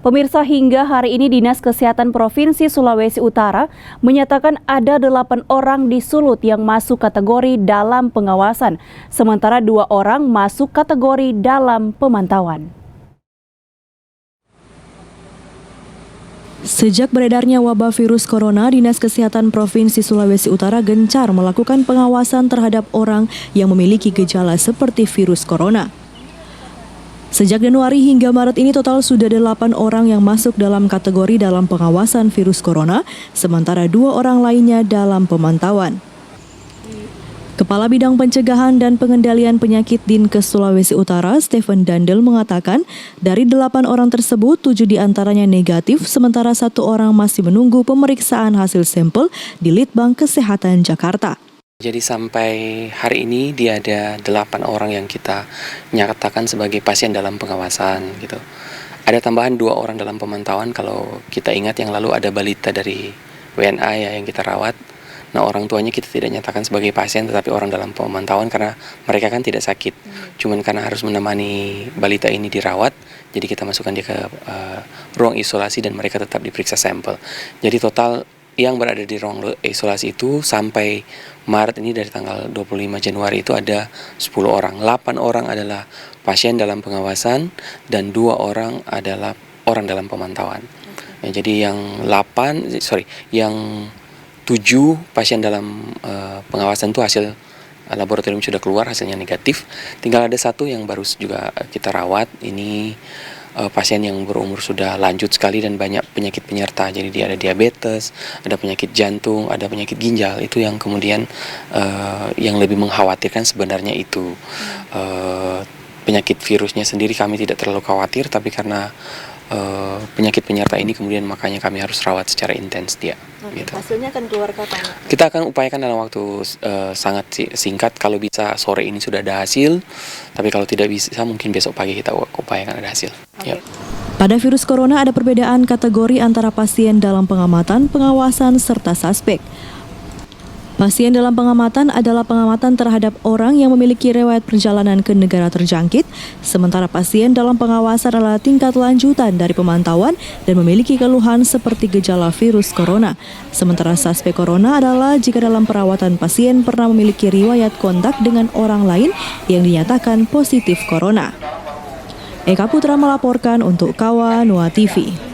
Pemirsa, hingga hari ini Dinas Kesehatan Provinsi Sulawesi Utara menyatakan ada 8 orang di Sulut yang masuk kategori dalam pengawasan, sementara 2 orang masuk kategori dalam pemantauan. Sejak beredarnya wabah virus corona, Dinas Kesehatan Provinsi Sulawesi Utara gencar melakukan pengawasan terhadap orang yang memiliki gejala seperti virus corona. Sejak Januari hingga Maret ini total sudah ada 8 orang yang masuk dalam kategori dalam pengawasan virus corona, sementara 2 orang lainnya dalam pemantauan. Kepala Bidang Pencegahan dan Pengendalian Penyakit Dinkes Sulawesi Utara, Stephen Dandel, mengatakan dari 8 orang tersebut, 7 diantaranya negatif, sementara 1 orang masih menunggu pemeriksaan hasil sampel di Litbang Kesehatan Jakarta. Jadi sampai hari ini dia ada 8 orang yang kita nyatakan sebagai pasien dalam pengawasan gitu. Ada tambahan 2 orang dalam pemantauan. Kalau kita ingat yang lalu ada balita dari WNA ya yang kita rawat. Nah, orang tuanya kita tidak nyatakan sebagai pasien tetapi orang dalam pemantauan karena mereka kan tidak sakit. Cuman karena harus menemani balita ini dirawat, jadi kita masukkan dia ke ruang isolasi dan mereka tetap diperiksa sampel. Jadi total yang berada di ruang isolasi itu sampai Maret ini dari tanggal 25 Januari itu ada 10 orang. 8 orang adalah pasien dalam pengawasan dan 2 orang adalah orang dalam pemantauan. Ya, jadi yang 7 pasien dalam pengawasan itu hasil laboratorium sudah keluar, hasilnya negatif. Tinggal ada 1 yang baru juga kita rawat. Ini pasien yang berumur sudah lanjut sekali dan banyak penyakit penyerta. Jadi dia ada diabetes, ada penyakit jantung, ada penyakit ginjal. Itu yang kemudian yang lebih mengkhawatirkan sebenarnya itu. Penyakit virusnya sendiri kami tidak terlalu khawatir, tapi karena penyakit penyerta ini kemudian makanya kami harus rawat secara intens dia. Gitu. Hasilnya akan keluar kapan? Kita akan upayakan dalam waktu sangat singkat. Kalau bisa sore ini sudah ada hasil, tapi kalau tidak bisa mungkin besok pagi kita upayakan ada hasil. Yep. Pada virus corona ada perbedaan kategori antara pasien dalam pengamatan, pengawasan, serta suspek. Pasien dalam pengamatan adalah pengamatan terhadap orang yang memiliki riwayat perjalanan ke negara terjangkit, sementara pasien dalam pengawasan adalah tingkat lanjutan dari pemantauan dan memiliki keluhan seperti gejala virus corona. Sementara suspek corona adalah jika dalam perawatan pasien pernah memiliki riwayat kontak dengan orang lain yang dinyatakan positif corona. Eka Putra melaporkan untuk Kawa Noa TV.